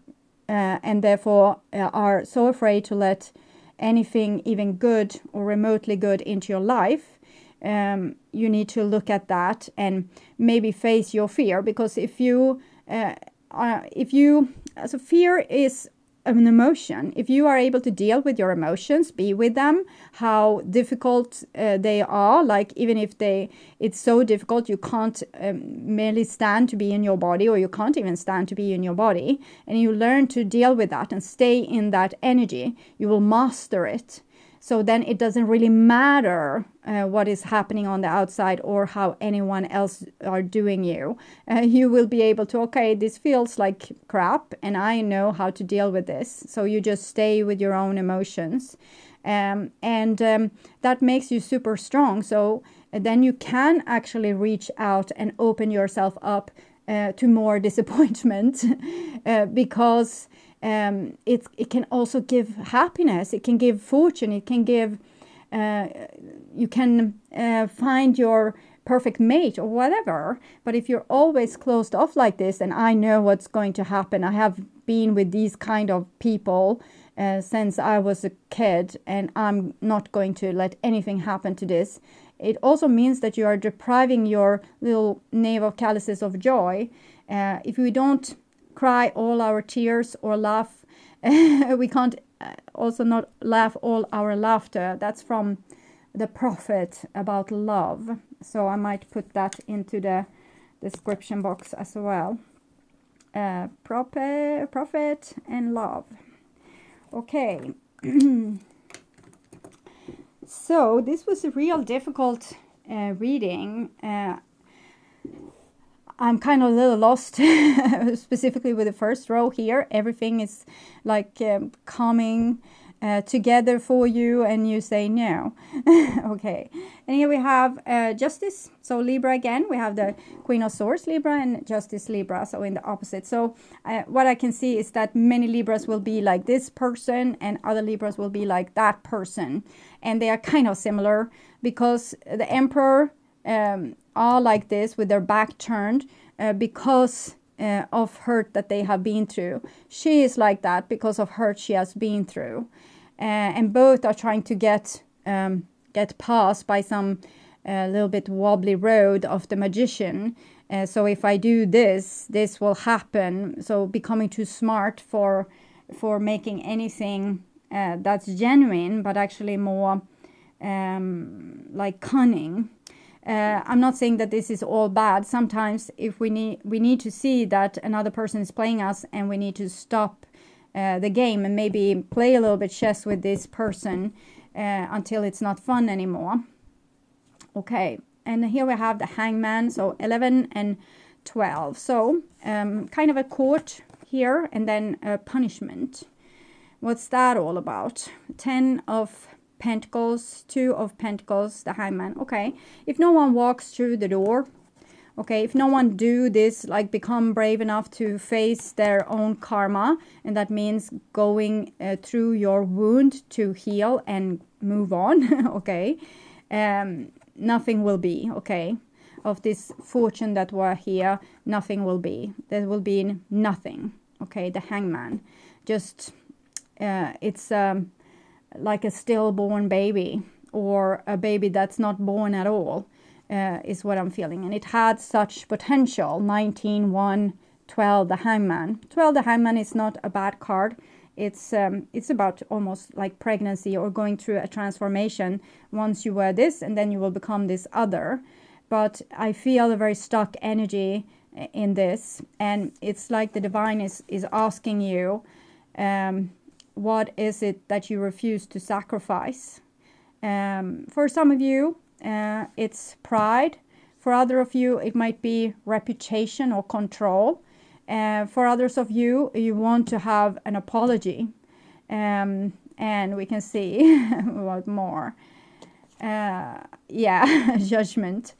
S1: and therefore are so afraid to let anything even good or remotely good into your life, you need to look at that and maybe face your fear. Because so fear is an emotion. If you are able to deal with your emotions, be with them, how difficult they are, like even if it's so difficult you can't merely stand to be in your body, or you can't even stand to be in your body, and you learn to deal with that and stay in that energy, you will master it. So then it doesn't really matter what is happening on the outside or how anyone else are doing you. You will be able to, okay, this feels like crap and I know how to deal with this. So you just stay with your own emotions. And that makes you super strong. So then you can actually reach out and open yourself up to more disappointment because it can also give happiness, it can give fortune, it can give, you can find your perfect mate or whatever. But if you're always closed off like this, and I know what's going to happen, I have been with these kind of people since I was a kid, and I'm not going to let anything happen to this. It also means that you are depriving your little navel calluses of joy. If we don't cry all our tears or laugh, we can't also not laugh all our laughter. That's from the prophet about love. So I might put that into the description box as well. Prophet and love. Okay. So this was a real difficult reading. I'm kind of a little lost, specifically with the first row here. Everything is like coming together for you, and you say no. Okay. And here we have Justice. So Libra again. We have the Queen of Swords, Libra, and Justice, Libra. So in the opposite. So what I can see is that many Libras will be like this person, and other Libras will be like that person. And they are kind of similar because the Emperor are like this with their back turned because of hurt that they have been through. She is like that because of hurt she has been through. And both are trying to get past by some little bit wobbly road of the magician. So if I do this will happen. So becoming too smart for making anything that's genuine, but actually more like cunning. I'm not saying that this is all bad. Sometimes if we need to see that another person is playing us, and we need to stop the game and maybe play a little bit chess with this person until it's not fun anymore. Okay, and here we have the Hangman, so 11 and 12. So kind of a court here, and then a punishment. What's that all about? 10 of Pentacles, 2 of Pentacles, the Hangman. Okay, if no one walks through the door, okay, if no one do this, like become brave enough to face their own karma, and that means going through your wound to heal and move on, okay, nothing will be, okay, of this fortune that were here, nothing will be. There will be nothing, okay, the Hangman. Just, it's like a stillborn baby, or a baby that's not born at all, is what I'm feeling. And it had such potential. 19, 1, 12, the Hangman. 12, the Hangman is not a bad card. It's about almost like pregnancy, or going through a transformation. Once you were this, and then you will become this other. But I feel a very stuck energy in this, and it's like the divine is asking you, what is it that you refuse to sacrifice? For some of you, it's pride. For other of you, it might be reputation or control. For others of you, you want to have an apology. And we can see what more. Yeah, judgment.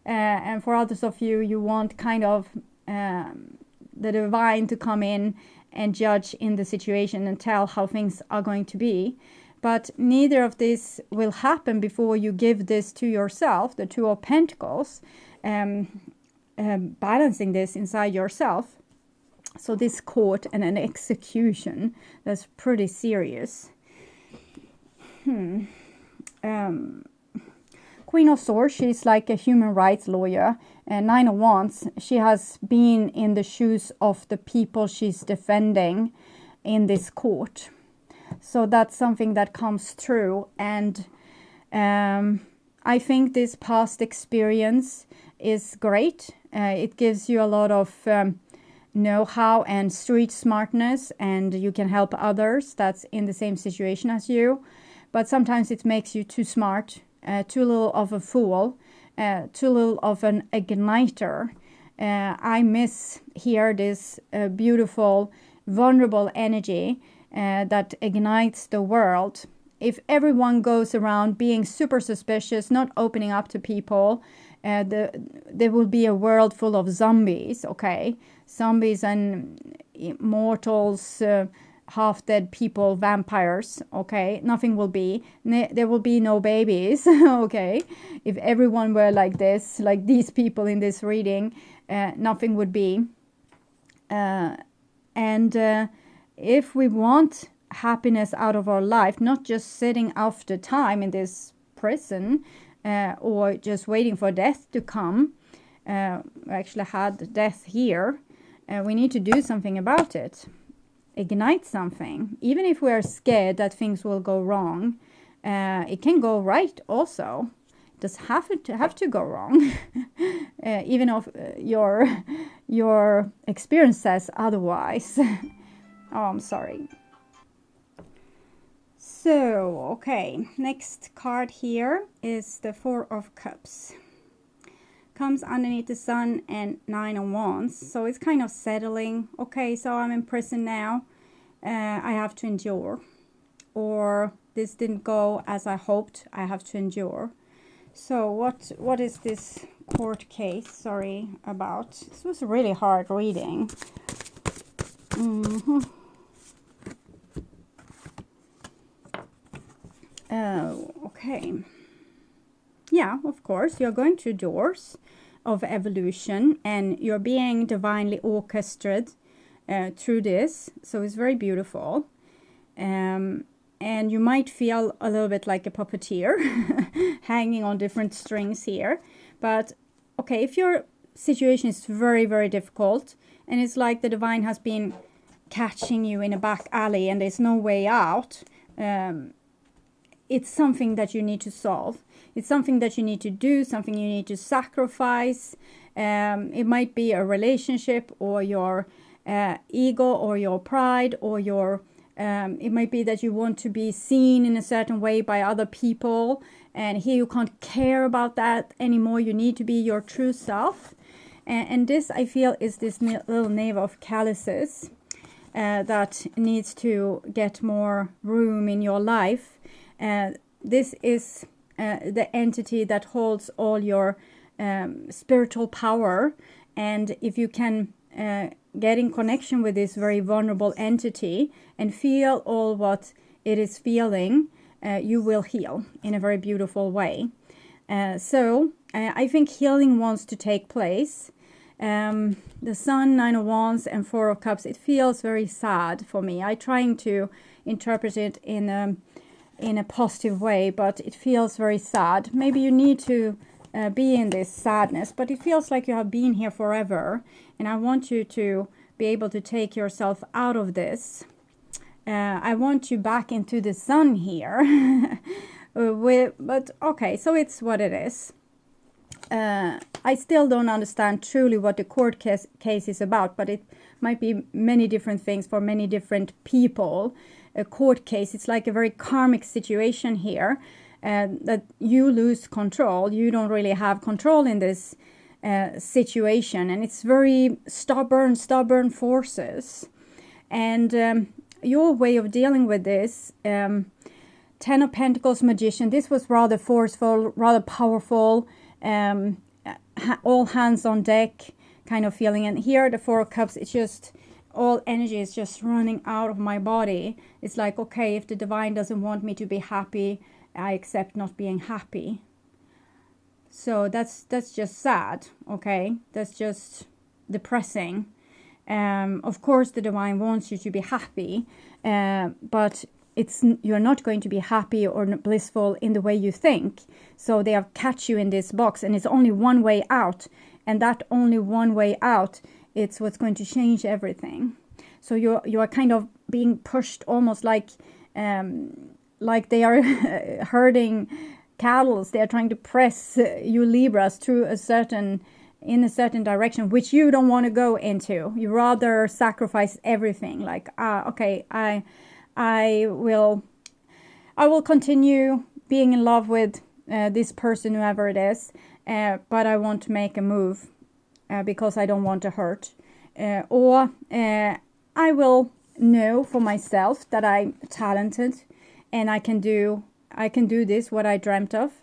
S1: And for others of you, you want kind of the divine to come in and judge in the situation and tell how things are going to be. But neither of this will happen before you give this to yourself, the 2 of Pentacles, balancing this inside yourself. So this court and an execution, that's pretty serious. Queen of Swords, she's like a human rights lawyer. And 9 of Wands, she has been in the shoes of the people she's defending in this court. So that's something that comes through. And I think this past experience is great. It gives you a lot of know-how and street smartness, and you can help others that's in the same situation as you. But sometimes it makes you too smart, too little of a fool, too little of an igniter. I miss here this beautiful, vulnerable energy that ignites the world. If everyone goes around being super suspicious, not opening up to people, there will be a world full of zombies, okay? Zombies and immortals, half-dead people, vampires, okay? Nothing will be. There will be no babies, okay? If everyone were like this, like these people in this reading, nothing would be. If we want happiness out of our life, not just sitting after time in this prison, or just waiting for death to come. We actually had death here. We need to do something about it. Ignite something. Even if we are scared that things will go wrong, it can go right also. It does have to go wrong. Even if your experience says otherwise. Oh, I'm sorry. So, okay, next card here is the 4 of Cups. Comes underneath the Sun and 9 of Wands. So it's kind of settling. Okay, so I'm in prison now. I have to endure. Or this didn't go as I hoped. I have to endure. So what is this court case, sorry, about? This was really hard reading. Oh, okay. Yeah, of course, you're going through doors of evolution, and you're being divinely orchestrated through this. So it's very beautiful. And you might feel a little bit like a puppeteer hanging on different strings here. But, okay, if your situation is very, very difficult, and it's like the divine has been catching you in a back alley and there's no way out, it's something that you need to solve. It's something that you need to do, something you need to sacrifice. It might be a relationship, or your ego, or your pride, or your it might be that you want to be seen in a certain way by other people, and here you can't care about that anymore. You need to be your true self. And this, I feel, is this little knave of chalices that needs to get more room in your life. This is the entity that holds all your spiritual power, and if you can get in connection with this very vulnerable entity and feel all what it is feeling, you will heal in a very beautiful way. So I think healing wants to take place. The Sun, Nine of Wands, and Four of Cups, it feels very sad for me. I'm trying to interpret it in a positive way, but it feels very sad. Maybe you need to be in this sadness, but it feels like you have been here forever, and I want you to be able to take yourself out of this. I want you back into the sun here. But okay, so it's what it is. I still don't understand truly what the court case is about, but it might be many different things for many different people. A court case, it's like a very karmic situation here, that you lose control. You don't really have control in this situation, and it's very stubborn forces. And your way of dealing with this, Ten of Pentacles, Magician, this was rather forceful, rather powerful, all hands on deck kind of feeling. And here the Four of Cups, it's just all energy is just running out of my body. It's like, okay, if the divine doesn't want me to be happy, I accept not being happy. So that's just sad, okay? That's just depressing. Of course the divine wants you to be happy, but you're not going to be happy or blissful in the way you think. So they have catch you in this box, and it's only one way out, and that only one way out, it's what's going to change everything. So you are kind of being pushed, almost like they are herding cattle. They are trying to press you Libras through in a certain direction, which you don't want to go into. You rather sacrifice everything. Like, okay, I will continue being in love with this person, whoever it is, but I want to make a move because I don't want to hurt. Or I will know for myself that I'm talented and I can do this, what I dreamt of,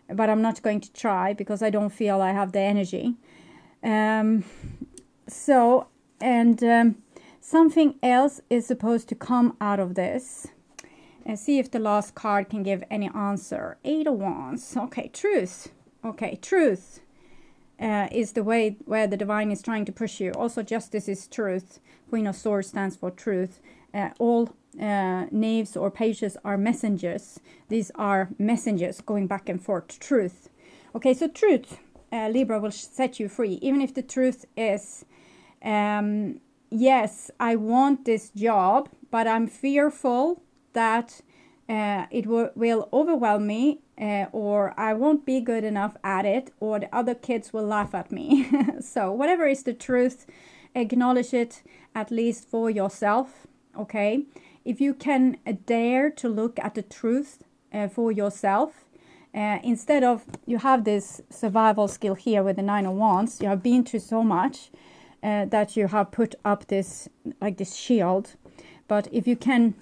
S1: but I'm not going to try because I don't feel I have the energy. Something else is supposed to come out of this. And see if the last card can give any answer. Eight of Wands. Okay, truth. Okay, truth is the way where the divine is trying to push you. Also, justice is truth. Queen of Swords stands for truth. All knaves or pages are messengers. These are messengers going back and forth. Truth. Okay, so truth, Libra, will set you free. Even if the truth is, yes, I want this job, but I'm fearful that it will overwhelm me, or I won't be good enough at it, or the other kids will laugh at me. So whatever is the truth, acknowledge it at least for yourself, okay? If you can dare to look at the truth for yourself, instead of, you have this survival skill here with the Nine of Wands, you have been through so much that you have put up this, like this shield. But if you can,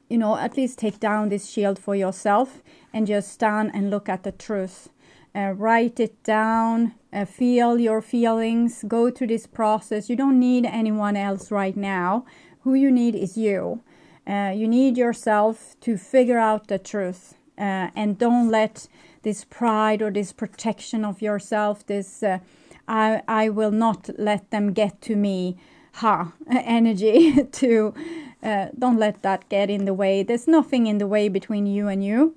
S1: at least take down this shield for yourself and just stand and look at the truth. Write it down, feel your feelings, go through this process. You don't need anyone else right now. Who you need is you. You need yourself to figure out the truth. And don't let this pride or this protection of yourself, this I will not let them get to me energy to don't let that get in the way. There's nothing in the way between you and you.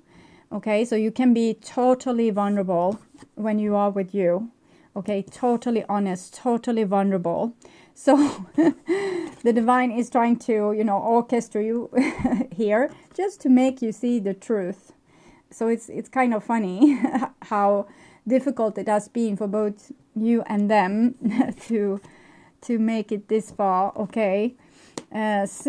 S1: Okay, so you can be totally vulnerable when you are with you. Okay, totally honest, totally vulnerable. So the divine is trying to, orchestrate you here just to make you see the truth. so it's kind of funny how difficult it has been for both you and them to make it this far. Okay, yes,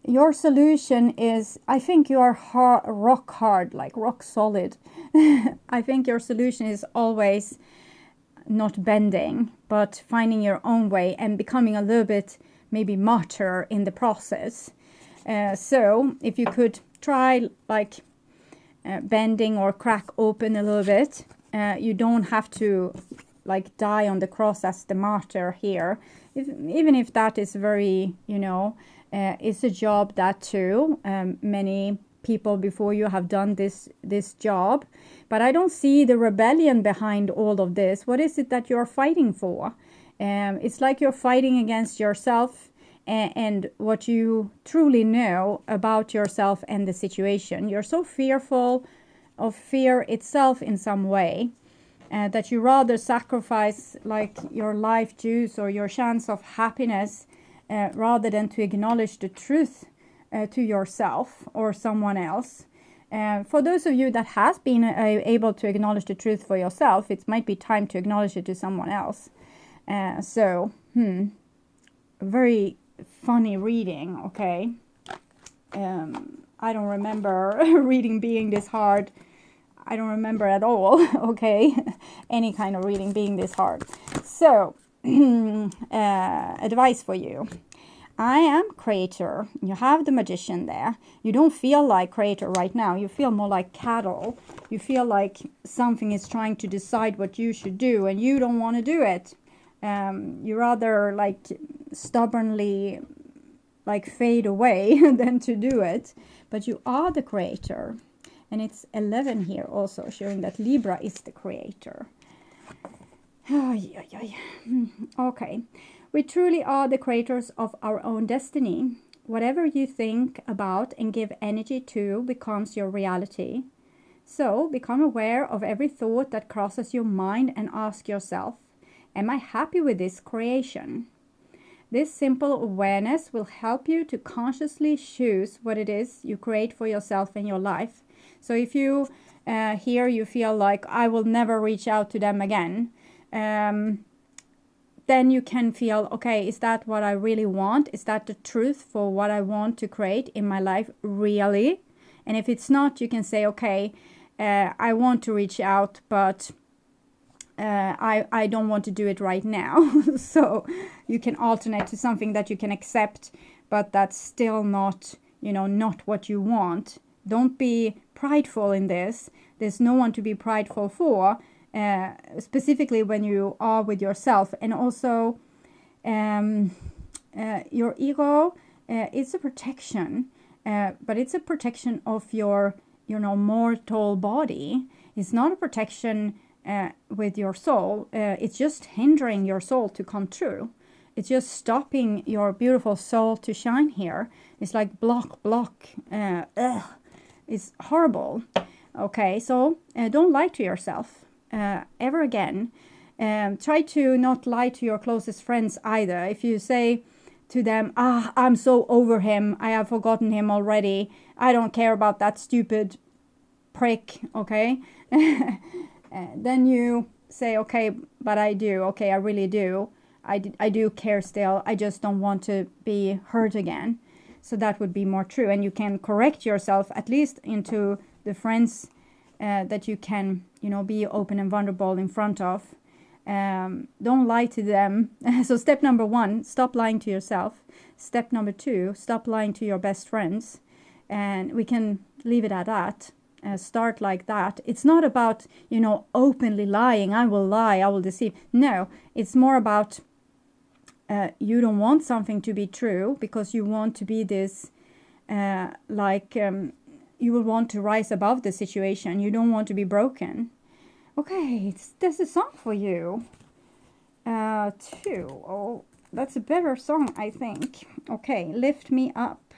S1: your solution is, I think you are rock hard, like rock solid. I think your solution is always not bending, but finding your own way and becoming a little bit maybe martyr in the process. So if you could try like bending or crack open a little bit, you don't have to like die on the cross as the martyr here. Even if that is very, it's a job that too. Many people before you have done this job, but I don't see the rebellion behind all of this. What is it that you're fighting for? It's like you're fighting against yourself and what you truly know about yourself and the situation. You're so fearful of fear itself in some way that you rather sacrifice like your life juice or your chance of happiness rather than to acknowledge the truth to yourself or someone else. For those of you that has been able to acknowledge the truth for yourself, it might be time to acknowledge it to someone else. Very funny reading, okay? I don't remember reading being this hard. I don't remember at all, okay? Any kind of reading being this hard. So, advice for you. I am creator. You have the magician there. You don't feel like creator right now. You feel more like cattle. You feel like something is trying to decide what you should do and you don't want to do it. You rather like stubbornly like fade away than to do it. But you are the creator. And it's 11 here also, showing that Libra is the creator. Okay. We truly are the creators of our own destiny. Whatever you think about and give energy to becomes your reality. So become aware of every thought that crosses your mind and ask yourself, am I happy with this creation? This simple awareness will help you to consciously choose what it is you create for yourself in your life. So if you here you feel like I will never reach out to them again, then you can feel, okay, is that what I really want? Is that the truth for what I want to create in my life really? And if it's not, you can say, okay, I want to reach out, but I don't want to do it right now. So you can alternate to something that you can accept, but that's still not, not what you want. Don't be prideful in this. There's no one to be prideful for, specifically when you are with yourself. And also, your ego is a protection, but it's a protection of your, mortal body. It's not a protection with your soul. It's just hindering your soul to come true. It's just stopping your beautiful soul to shine here. It's like block. It's horrible. Okay, so don't lie to yourself ever again. Try to not lie to your closest friends either. If you say to them, I'm so over him, I have forgotten him already, I don't care about that stupid prick, okay? Then you say, okay, but I do, okay, I really do. I do care still, I just don't want to be hurt again. So that would be more true. And you can correct yourself, at least into the friends that you can, be open and vulnerable in front of. Don't lie to them. So step number 1, stop lying to yourself. Step number 2, stop lying to your best friends. And we can leave it at that. Start like that. It's not about, openly lying. I will lie, I will deceive. No, it's more about you don't want something to be true because you want to be this, you will want to rise above the situation. You don't want to be broken. Okay, there's a song for you. Too. Oh, that's a better song, I think. Okay, Lift Me Up.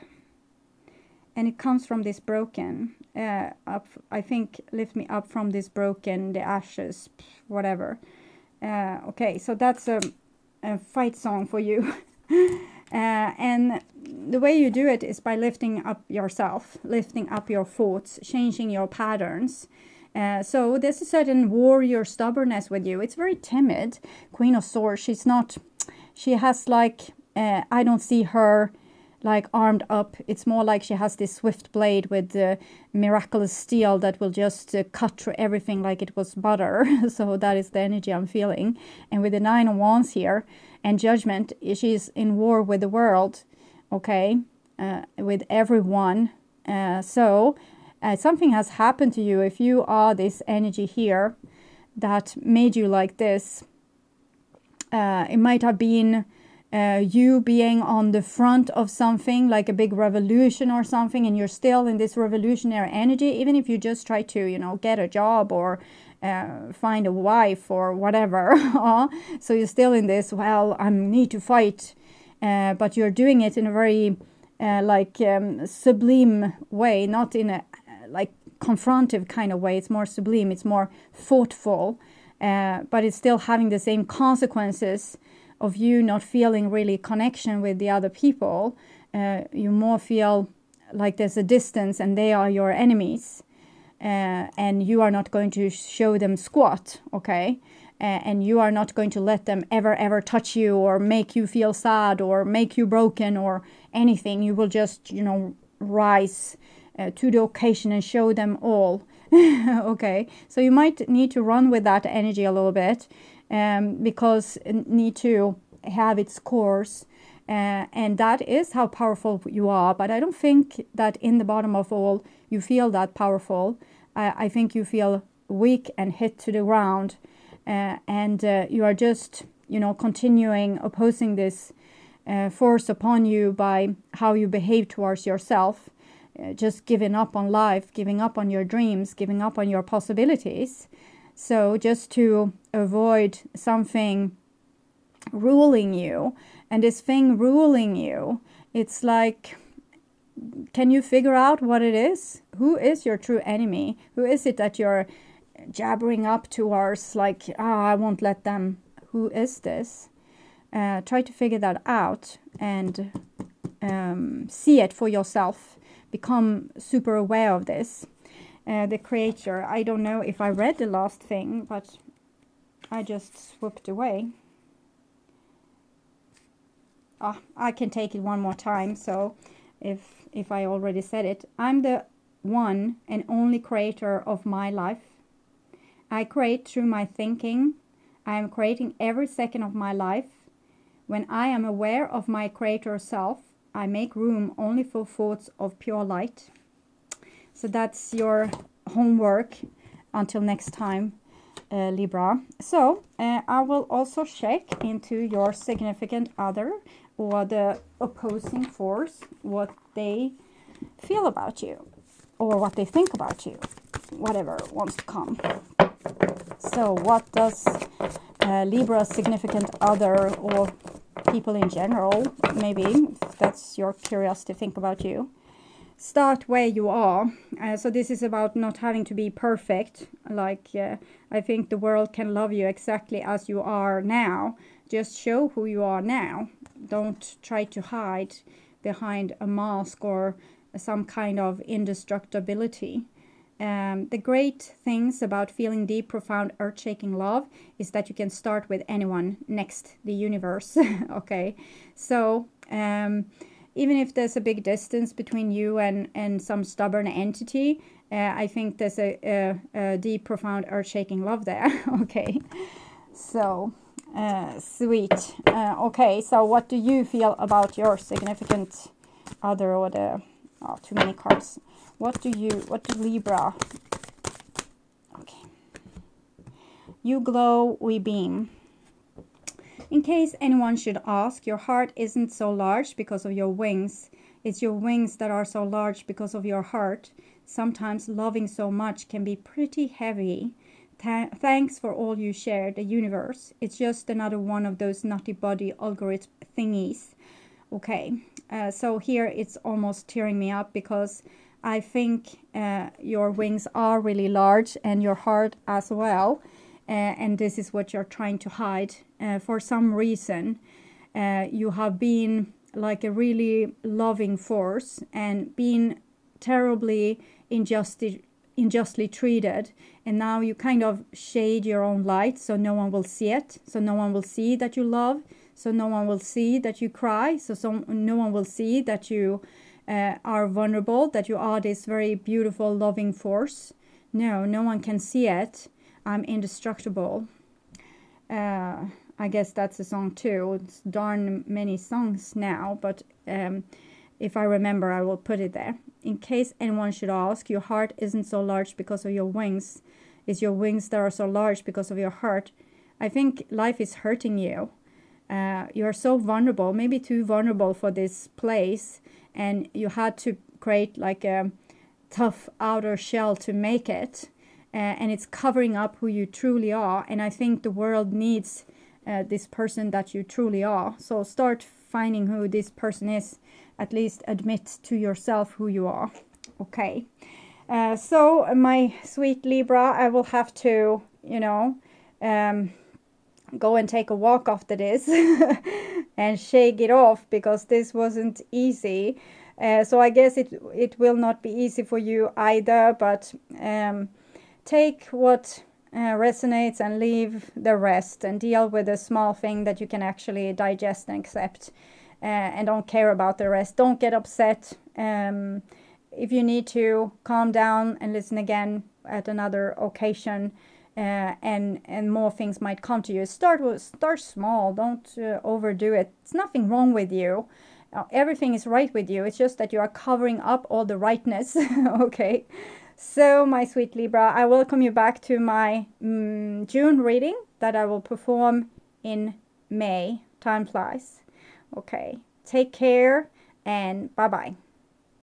S1: And it comes from this broken. I think Lift Me Up from this broken, the ashes, whatever. Okay, so that's a fight song for you. And the way you do it is by lifting up yourself, lifting up your thoughts, changing your patterns. So there's a certain warrior stubbornness with you. It's very timid. Queen of Swords, she has like, I don't see her like armed up. It's more like she has this swift blade with miraculous steel that will just cut through everything like it was butter. So that is the energy I'm feeling. And with the 9 of Wands here and Judgment, she's in war with the world, okay, with everyone. So something has happened to you if you are this energy here that made you like this. It might have been you being on the front of something like a big revolution or something, and you're still in this revolutionary energy, even if you just try to, you know, get a job or find a wife or whatever. So you're still in this, well, I need to fight, but you're doing it in a very sublime way, not in a like confrontive kind of way. It's more sublime, it's more thoughtful, but it's still having the same consequences of you not feeling really connection with the other people. You more feel like there's a distance and they are your enemies, and you are not going to show them squat, okay? And you are not going to let them ever touch you or make you feel sad or make you broken or anything. You will just, you know, rise to the occasion and show them all. Okay, so you might need to run with that energy a little bit, because it need to have its course, and that is how powerful you are. But I don't think that in the bottom of all you feel that powerful. I think you feel weak and hit to the ground, and you are just, you know, continuing opposing this force upon you by how you behave towards yourself, just giving up on life, giving up on your dreams, giving up on your possibilities. So just to avoid something ruling you, and this thing ruling you, it's like, can you figure out what it is? Who is your true enemy? Who is it that you're jabbering up towards, like, I won't let them? Who is this? Try to figure that out and see it for yourself. Become super aware of this. The Creator, I don't know if I read the last thing, but I just swooped away. I can take it one more time, so if I already said it. I'm the one and only creator of my life. I create through my thinking. I am creating every second of my life. When I am aware of my creator self, I make room only for thoughts of pure light. So that's your homework until next time, Libra. So I will also check into your significant other or the opposing force, what they feel about you or what they think about you, whatever wants to come. So what does Libra's significant other, or people in general, maybe, if that's your curiosity, think about you. Start where you are. So this is about not having to be perfect. Like, I think the world can love you exactly as you are now. Just show who you are now. Don't try to hide behind a mask or some kind of indestructibility. The great things about feeling deep, profound, earth-shaking love is that you can start with anyone next, the universe. Okay, so even if there's a big distance between you and some stubborn entity, I think there's a deep, profound, earth-shaking love there. Okay, so sweet. Okay, so what do you feel about your significant other, or the too many cards? What do Libra? Okay. You glow, we beam. In case anyone should ask, your heart isn't so large because of your wings. It's your wings that are so large because of your heart. Sometimes loving so much can be pretty heavy. Thanks for all you share, the universe. It's just another one of those nutty body algorithm thingies. Okay, so here it's almost tearing me up, because I think your wings are really large, and your heart as well. And this is what you're trying to hide. For some reason, you have been like a really loving force and being terribly unjustly treated, and now you kind of shade your own light so no one will see it, so no one will see that you love, so no one will see that you cry, so no one will see that you are vulnerable, that you are this very beautiful loving force. No one can see it. I'm indestructible. I guess that's a song too. It's darn many songs now, but if I remember, I will put it there. In case anyone should ask, your heart isn't so large because of your wings. It's your wings that are so large because of your heart. I think life is hurting you. You are so vulnerable, maybe too vulnerable for this place, and you had to create like a tough outer shell to make it, and it's covering up who you truly are. And I think the world needs this person that you truly are. So start finding who this person is. At least admit to yourself who you are. Okay. So my sweet Libra, I will have to, go and take a walk after this and shake it off, because this wasn't easy. So I guess it will not be easy for you either, but take what resonates and leave the rest, and deal with a small thing that you can actually digest and accept, and don't care about the rest. Don't get upset. If you need to, calm down and listen again at another occasion, and more things might come to you. Start small. Don't overdo it. It's nothing wrong with you. Everything is right with you. It's just that you are covering up all the rightness. Okay. So my sweet Libra, I welcome you back to my June reading that I will perform in May. Time flies. Okay. Take care and bye-bye.